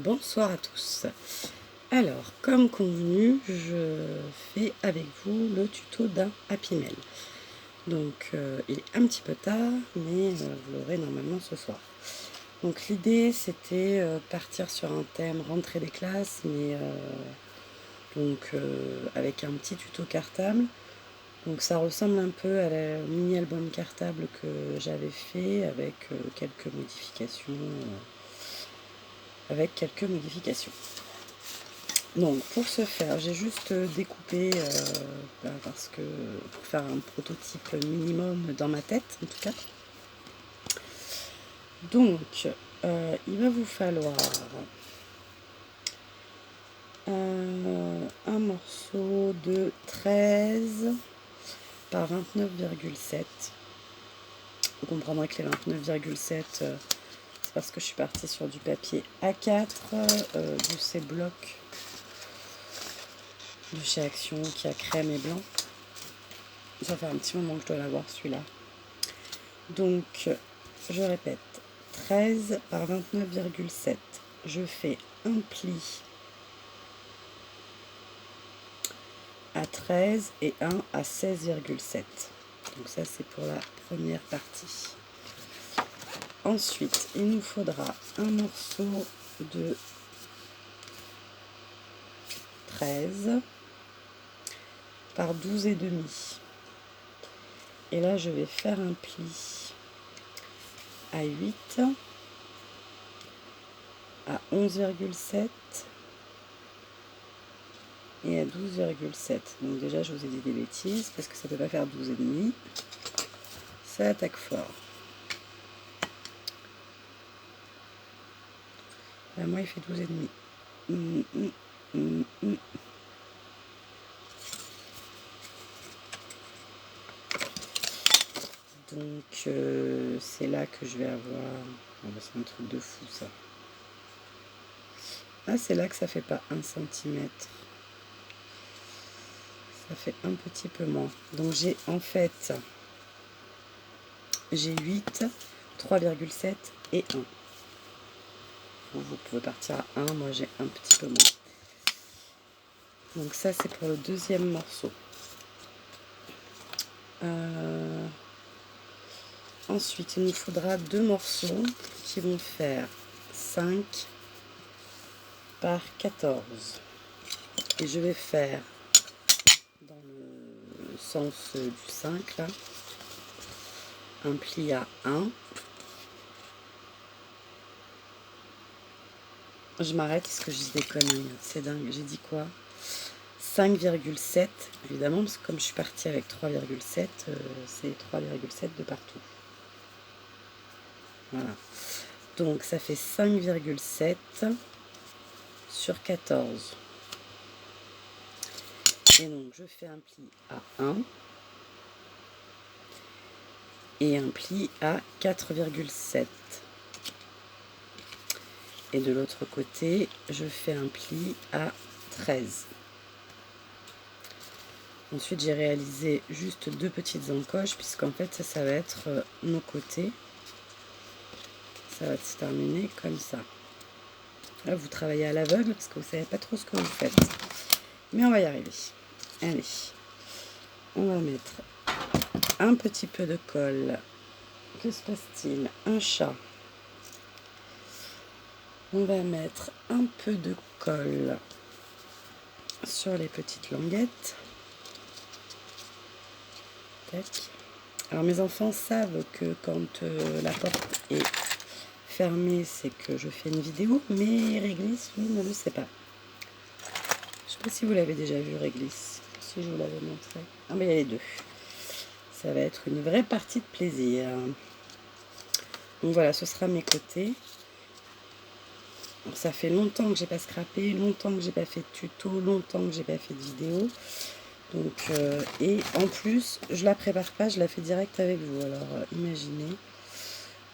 Bonsoir à tous. Alors, comme convenu, je fais avec vous le tuto d'un Happy Mail. Donc, il est un petit peu tard, mais vous l'aurez normalement ce soir. Donc, l'idée, c'était partir sur un thème rentrée des classes, mais avec un petit tuto cartable. Donc, ça ressemble un peu à la mini-album cartable que j'avais fait avec quelques modifications. Donc pour ce faire, j'ai juste découpé, parce que pour faire un prototype minimum dans ma tête en tout cas. Donc il va vous falloir un morceau de 13 par 29,7. Vous comprendrez que les 29,7 c'est parce que je suis partie sur du papier A4, du C-Block de chez Action qui a crème et blanc. Ça fait un petit moment que je dois l'avoir celui-là. Donc, je répète, 13 par 29,7. Je fais un pli à 13 et un à 16,7. Donc ça, c'est pour la première partie. Ensuite, il nous faudra un morceau de 13 par 12,5. Et là, je vais faire un pli à 8, à 11,7 et à 12,7. Donc déjà, je vous ai dit des bêtises parce que ça ne peut pas faire 12,5. Ça attaque fort. Là, moi, il fait 12,5. Donc, c'est là que je vais avoir... Oh, c'est un truc de fou, ça. Ah, c'est là que ça fait pas 1 cm. Ça fait un petit peu moins. Donc, j'ai 8, 3,7 et 1. Vous pouvez partir à 1, moi j'ai un petit peu moins. Donc ça, c'est pour le deuxième morceau. Ensuite, il nous faudra 2 morceaux qui vont faire 5 par 14. Et je vais faire dans le sens du 5 là, un pli à 1. Je m'arrête parce que je dis des conneries, c'est dingue. J'ai dit quoi? 5,7 évidemment, parce que comme je suis partie avec 3,7, c'est 3,7 de partout. Voilà. Donc ça fait 5,7 sur 14. Et donc je fais un pli à 1 et un pli à 4,7. Et de l'autre côté, je fais un pli à 13. Ensuite, j'ai réalisé juste 2 petites encoches, puisqu'en fait, ça va être nos côtés. Ça va se terminer comme ça. Là, vous travaillez à l'aveugle, parce que vous ne savez pas trop ce que vous faites. Mais on va y arriver. Allez, on va mettre un petit peu de colle. Que se passe-t-il? Un chat. On va mettre un peu de colle sur les petites languettes. Tac. Alors mes enfants savent que quand la porte est fermée, c'est que je fais une vidéo, mais Réglisse, lui, ne le sait pas. Je ne sais pas si vous l'avez déjà vu, Réglisse, si je vous l'avais montré. Ah mais il y a les deux. Ça va être une vraie partie de plaisir. Donc voilà, ce sera mes côtés. Donc ça fait longtemps que j'ai pas scrappé, longtemps que j'ai pas fait de tuto, longtemps que j'ai pas fait de vidéo. Donc, et en plus, je la prépare pas, je la fais direct avec vous. Alors, imaginez.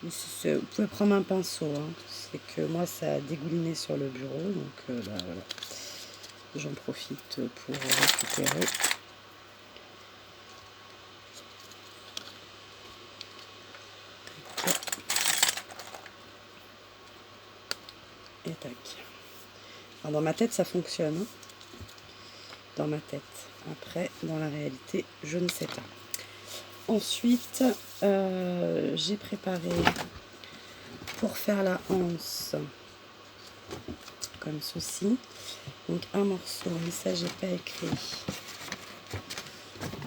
Vous pouvez prendre un pinceau. Hein. C'est que moi, ça a dégouliné sur le bureau. Donc, là, voilà. J'en profite pour récupérer. Et tac. Alors, dans ma tête, ça fonctionne. Hein, dans ma tête. Après, dans la réalité, je ne sais pas. Ensuite, j'ai préparé pour faire la anse comme ceci. Donc un morceau, mais ça j'ai pas écrit,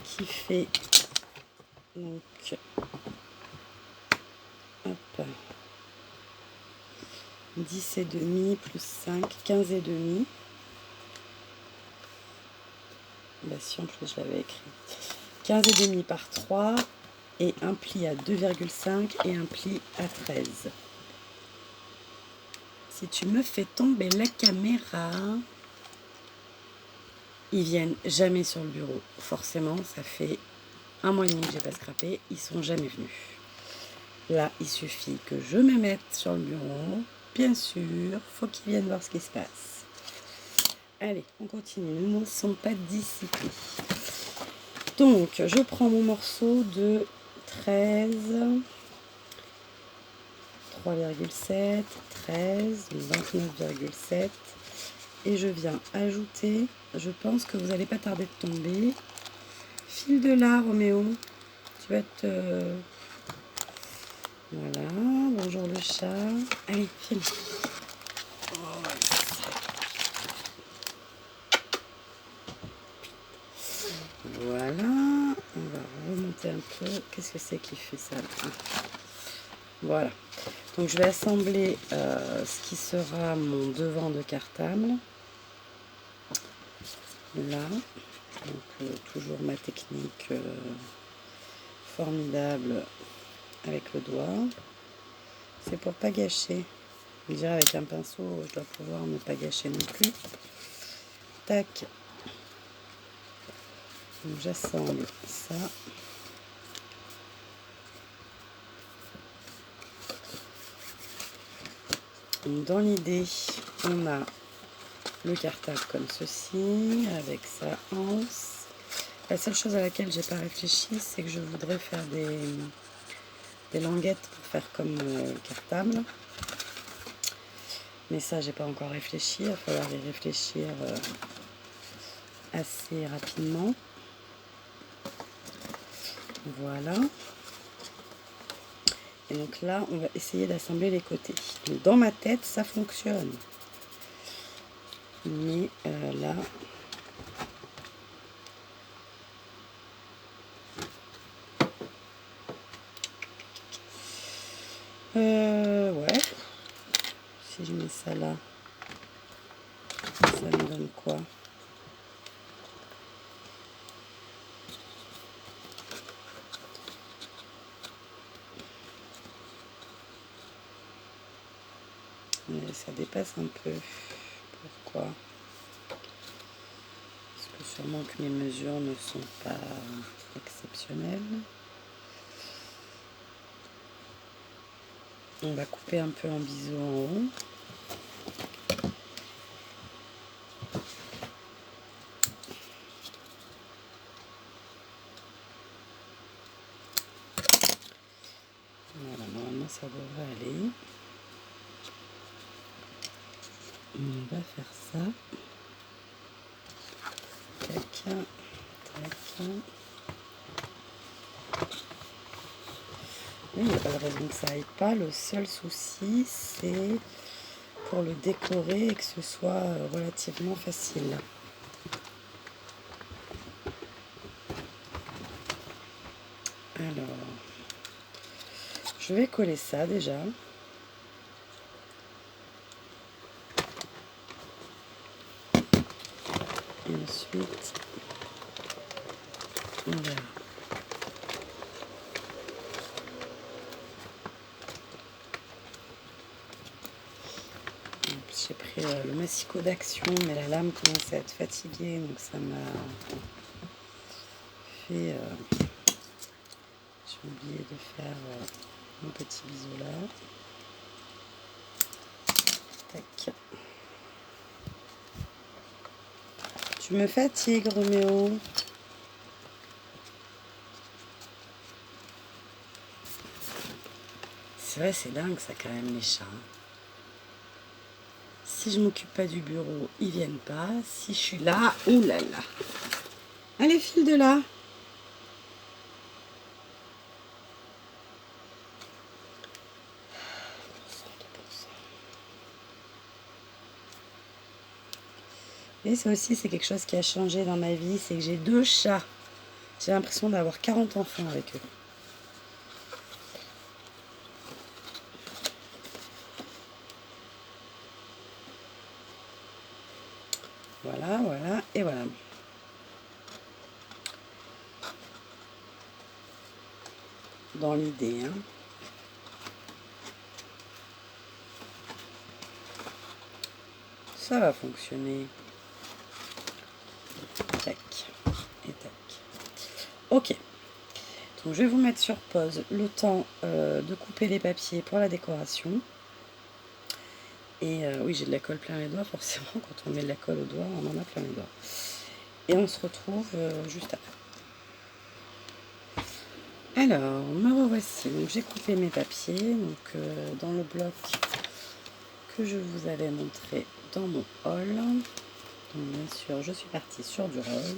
qui fait donc hop, 10 et demi plus 5, 15 et demi. Bah si en plus je l'avais écrit. 15 et demi par 3 et un pli à 2,5 et un pli à 13. Si tu me fais tomber la caméra, ils viennent jamais sur le bureau. Forcément, ça fait un mois et demi que j'ai pas scrappé, ils sont jamais venus. Là, il suffit que je me mette sur le bureau. Bien sûr, faut qu'ils viennent voir ce qui se passe. Allez, on continue. Nous n'en sommes pas dissipés. Donc, je prends mon morceau de 13, 3,7, 13, 29,7. Et je viens ajouter, je pense que vous n'allez pas tarder de tomber. File de là, Roméo. Tu vas te... Voilà, bonjour le chat. Allez, file. Voilà, on va remonter un peu. Qu'est-ce que c'est qui fait ça là? Voilà. Donc je vais assembler ce qui sera mon devant de cartable. Là. Donc toujours ma technique formidable avec le doigt. C'est pour pas gâcher. Je dirais avec un pinceau, je dois pouvoir ne pas gâcher non plus. Tac. Donc j'assemble ça. Donc, dans l'idée, on a le cartable comme ceci, avec sa anse. La seule chose à laquelle j'ai pas réfléchi, c'est que je voudrais faire des languettes pour faire comme le cartable. Mais ça, j'ai pas encore réfléchi. Il va falloir y réfléchir assez rapidement. Voilà. Et donc là, on va essayer d'assembler les côtés. Donc, dans ma tête, ça fonctionne. Mais là... ouais. Si je mets ça là, ça me donne quoi? Mais ça dépasse un peu. Pourquoi? Parce que sûrement que mes mesures ne sont pas exceptionnelles. On va couper un peu en biseau en haut. Voilà, normalement ça devrait aller. On va faire ça. Tac, tac. Il n'y a pas de raison que ça aille pas. Le seul souci, c'est pour le décorer et que ce soit relativement facile. Alors, je vais coller ça déjà. Et ensuite, on verra. J'ai pris le massicot d'Action, mais la lame commence à être fatiguée, donc ça m'a fait... j'ai oublié de faire mon petit biseau là. Tac. Tu me fatigues, Roméo. C'est vrai, c'est dingue ça quand même, les chats. Si je m'occupe pas du bureau, ils viennent pas. Si je suis là, oulala. Allez, file de là. Et ça aussi, c'est quelque chose qui a changé dans ma vie, c'est que j'ai 2 chats. J'ai l'impression d'avoir 40 enfants avec eux. Voilà, voilà, et voilà. Dans l'idée, hein. Ça va fonctionner. Tac. Et tac. Ok. Donc je vais vous mettre sur pause le temps de couper les papiers pour la décoration. Et oui, j'ai de la colle plein les doigts, forcément. Quand on met de la colle aux doigts, on en a plein les doigts. Et on se retrouve juste après. Alors, me revoici. Donc j'ai coupé mes papiers. Donc dans le bloc que je vous avais montré dans mon haul. Donc bien sûr, je suis partie sur du rose.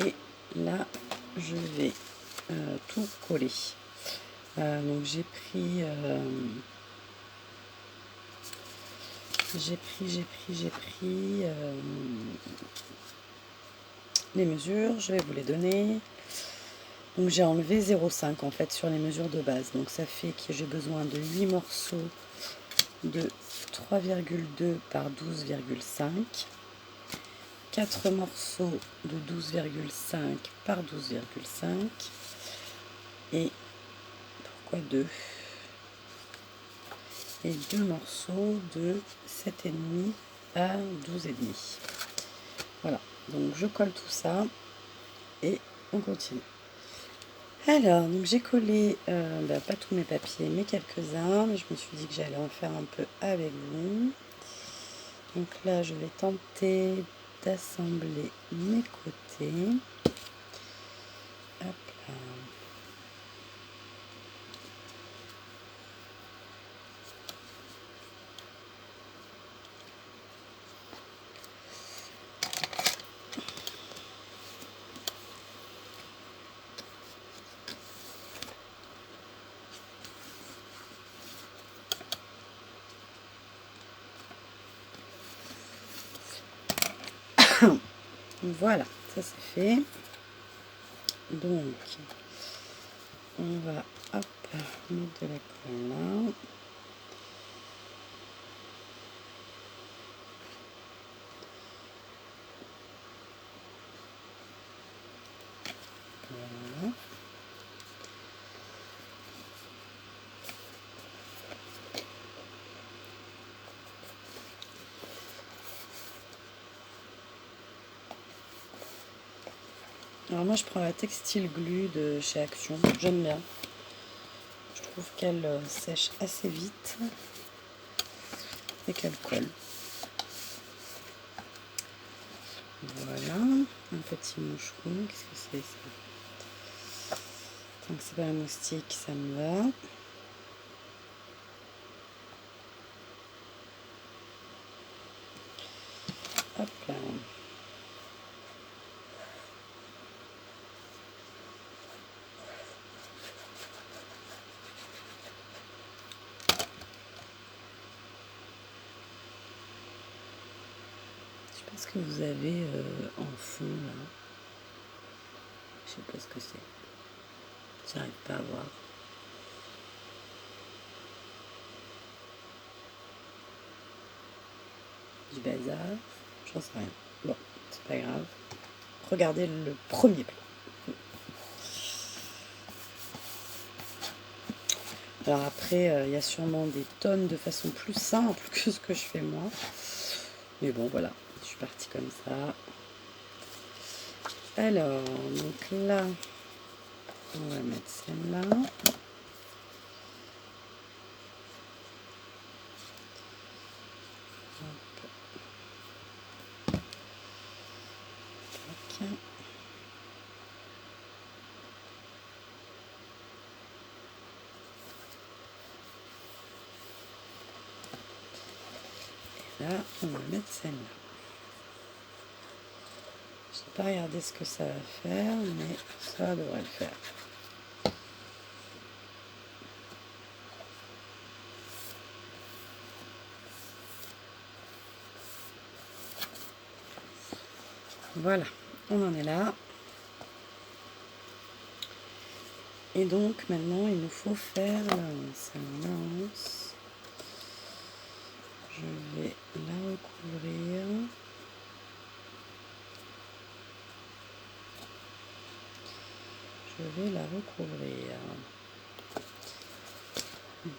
Et là, je vais tout coller. Donc j'ai pris les mesures, je vais vous les donner. Donc j'ai enlevé 0,5 en fait sur les mesures de base. Donc ça fait que j'ai besoin de 8 morceaux de 3,2 par 12,5. 4 morceaux de 12,5 par 12,5. Et pourquoi 2 et 2 morceaux de 7,5 à 12,5. Voilà, donc je colle tout ça et on continue. Alors, donc j'ai collé, pas tous mes papiers, mais quelques-uns, mais je me suis dit que j'allais en faire un peu avec vous. Donc là, je vais tenter d'assembler mes côtés. Hop là. Voilà, ça c'est fait. Donc, on va mettre de la colle là. Voilà. Alors moi je prends la Textile Glue de chez Action, j'aime bien. Je trouve qu'elle sèche assez vite et qu'elle colle. Voilà, un petit moucheron, qu'est-ce que c'est ça? Tant que c'est pas un moustique, ça me va. Hop là. Je sais pas ce que vous avez en fond là. Je sais pas ce que c'est. J'arrive pas à voir. Du bazar. J'en sais rien. Bon, c'est pas grave. Regardez le premier plan. Alors après, il y a sûrement des tonnes de façons plus simples que ce que je fais moi. Mais bon, voilà. Je suis partie comme ça. Alors, donc là, on va mettre celle-là. Là, on va mettre celle-là. Je n'ai pas regardé ce que ça va faire, mais ça devrait le faire. Voilà, on en est là. Et donc maintenant il nous faut faire la hanse. Alors la hanse, je vais la recouvrir. Je vais la recouvrir.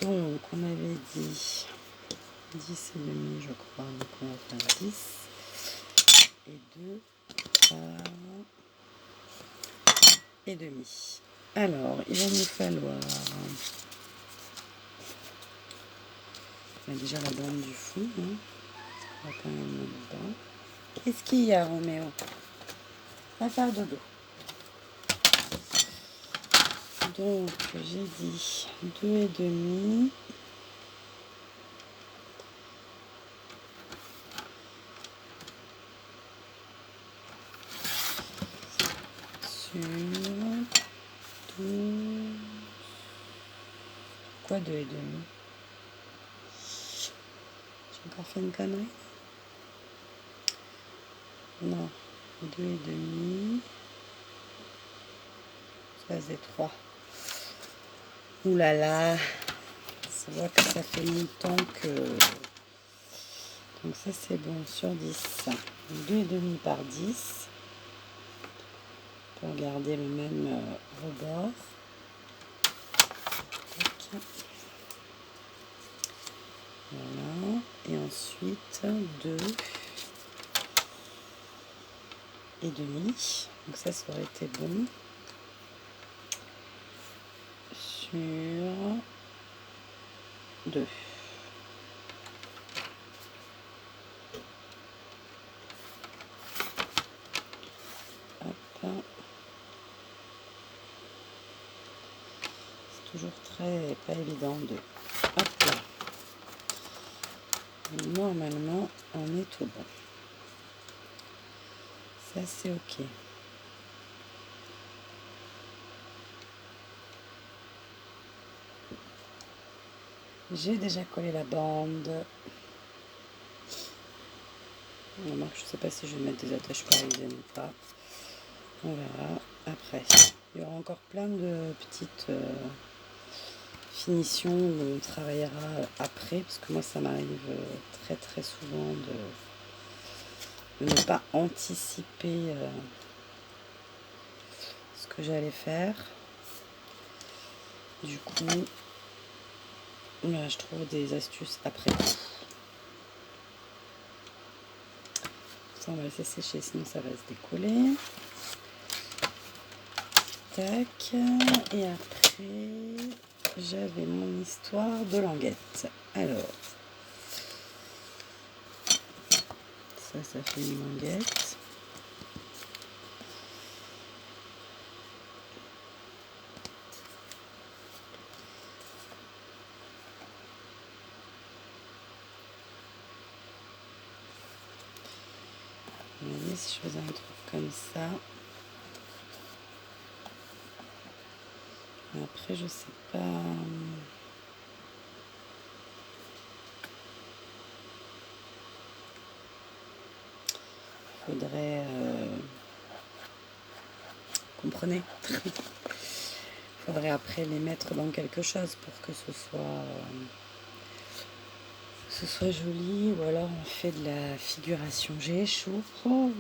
Donc on avait dit 10 et demi je crois, donc on va faire 10 et 2 et demi. Alors il va nous falloir déjà la bande du fond, hein. On va quand même mettre dedans. Qu'est-ce qu'il y a, Roméo? Va faire dodo. Donc j'ai dit 2 et demi. Sur 12. Quoi 2 et demi? J'ai encore fait une connerie? Non, 2 et demi. Ça faisait 3. Ouh là là, ça voit que ça fait longtemps que... Donc ça c'est bon, sur 10. 2 et demi par 10. Pour garder le même rebord. Okay. Voilà. Et ensuite 2 et demi. Donc ça aurait été bon. Sur 2. Hop. C'est toujours très pas évident de... Hop là. Normalement, on est tout bon. Ça, c'est OK. J'ai déjà collé la bande. Remarque, je ne sais pas si je vais mettre des attaches parisiennes ou pas. On verra après. Il y aura encore plein de petites finitions où on travaillera après, parce que moi, ça m'arrive très très souvent de ne pas anticiper ce que j'allais faire. Du coup, là, je trouve des astuces après. Ça, on va laisser sécher, sinon ça va se décoller. Tac. Et après, j'avais mon histoire de languette. Alors, ça fait une languette. Vous voyez, si je faisais un truc comme ça. Après, je sais pas. Faudrait. Comprenez? Faudrait après les mettre dans quelque chose pour que ce soit joli, ou alors on fait de la figuration. J'ai chaud. Oh.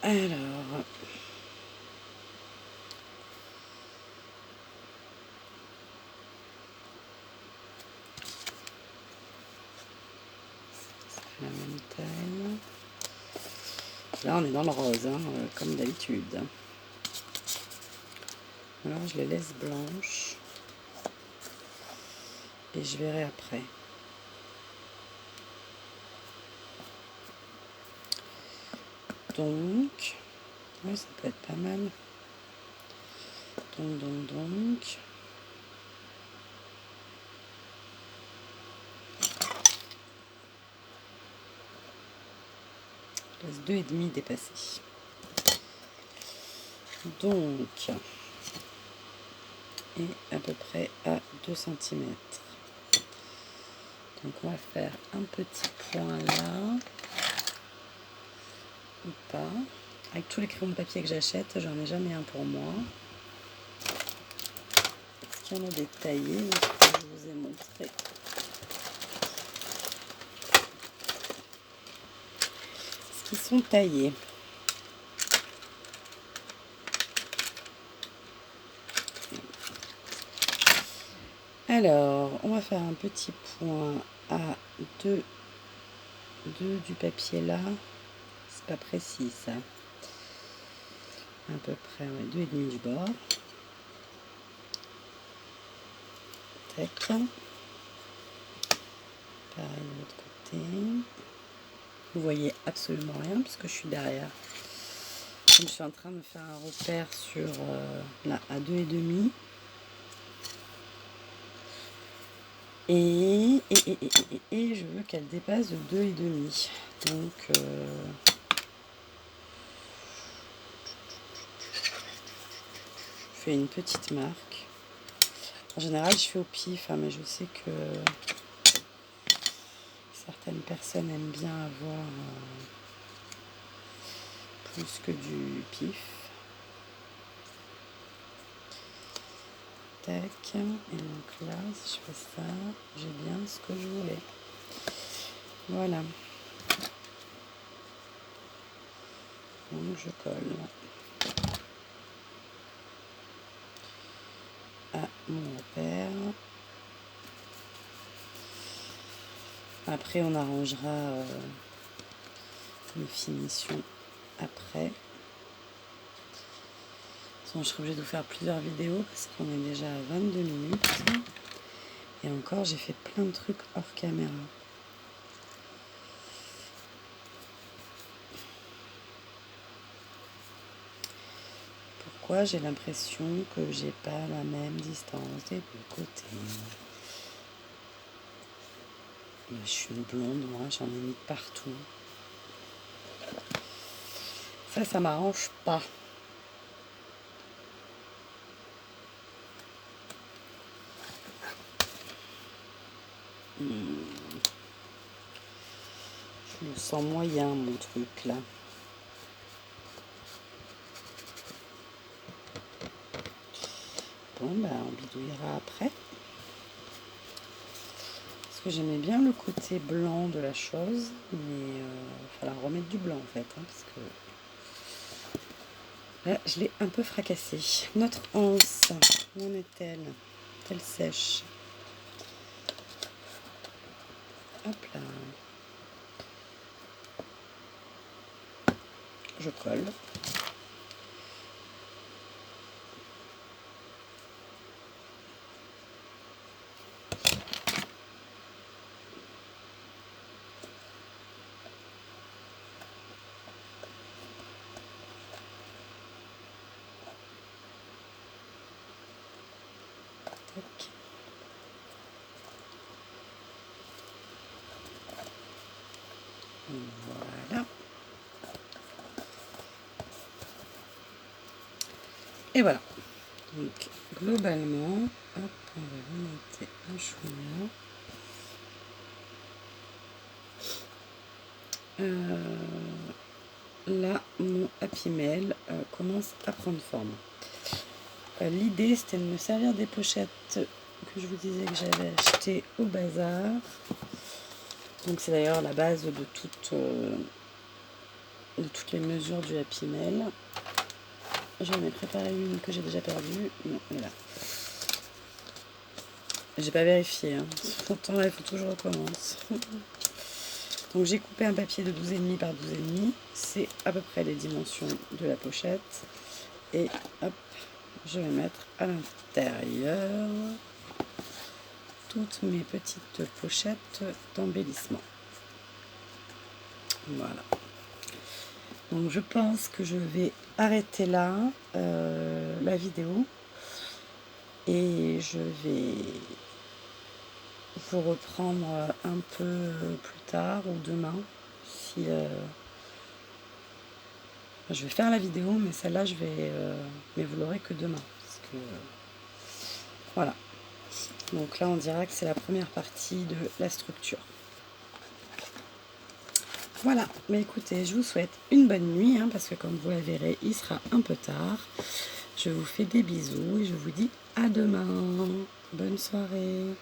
Alors. La même taille. Là, on est dans le rose, hein, comme d'habitude. Alors, je les laisse blanches. Et je verrai après. Donc, ouais, ça peut être pas mal. Donc. reste 2,5 dépassés. Donc, et à peu près à 2 cm. Donc on va faire un petit point là, ou pas. Avec tous les crayons de papier que j'achète, j'en ai jamais un pour moi. Est-ce qu'il y en a des taillés que je vous ai montré? Est-ce qu'ils sont taillés? Alors, on va faire un petit point à 2 du papier là. C'est pas précis ça. À peu près, ouais, 2,5 du bord. Tac. Pareil de l'autre côté. Vous voyez absolument rien puisque je suis derrière. Comme je suis en train de faire un repère sur là à 2,5. Et je veux qu'elle dépasse de 2,5. Donc je fais une petite marque. En général, je fais au pif, hein, mais je sais que certaines personnes aiment bien avoir plus que du pif. Tac. Et donc là, si je fais ça, j'ai bien ce que je voulais. Voilà. Donc je colle à mon repère. Après, on arrangera les finitions après. Je serai obligée de vous faire plusieurs vidéos parce qu'on est déjà à 22 minutes. Et encore, j'ai fait plein de trucs hors caméra. Pourquoi j'ai l'impression que j'ai pas la même distance des deux côtés? Je suis une blonde, moi, j'en ai mis partout. Ça m'arrange pas. Je le sens moyen, mon truc, là. Bon, ben, on bidouillera après. Parce que j'aimais bien le côté blanc de la chose, mais il va falloir remettre du blanc, en fait, hein, parce que là, je l'ai un peu fracassée. Notre anse, où en est-elle? Elle sèche. Hop là. Je colle. Tac. Voilà. Et voilà. Donc, globalement, hop, on va remonter un chouïa. Là, mon Happy Mail commence à prendre forme. L'idée, c'était de me servir des pochettes que je vous disais que j'avais achetées au bazar. Donc, c'est d'ailleurs la base de toutes les mesures du Happy Mail. J'en ai préparé une que j'ai déjà perdue. Non, voilà. J'ai pas vérifié. Hein. Pourtant, là, il faut toujours recommence. Donc, j'ai coupé un papier de 12,5 par 12,5. C'est à peu près les dimensions de la pochette. Et hop, je vais mettre à l'intérieur toutes mes petites pochettes d'embellissement. Voilà. Donc je pense que je vais arrêter là la vidéo et je vais vous reprendre un peu plus tard ou demain si Je vais faire la vidéo, mais celle-là, mais vous l'aurez que demain. Parce que, voilà. Donc là, on dira que c'est la première partie de la structure. Voilà, mais écoutez, je vous souhaite une bonne nuit, hein, parce que comme vous la verrez, il sera un peu tard. Je vous fais des bisous et je vous dis à demain. Bonne soirée.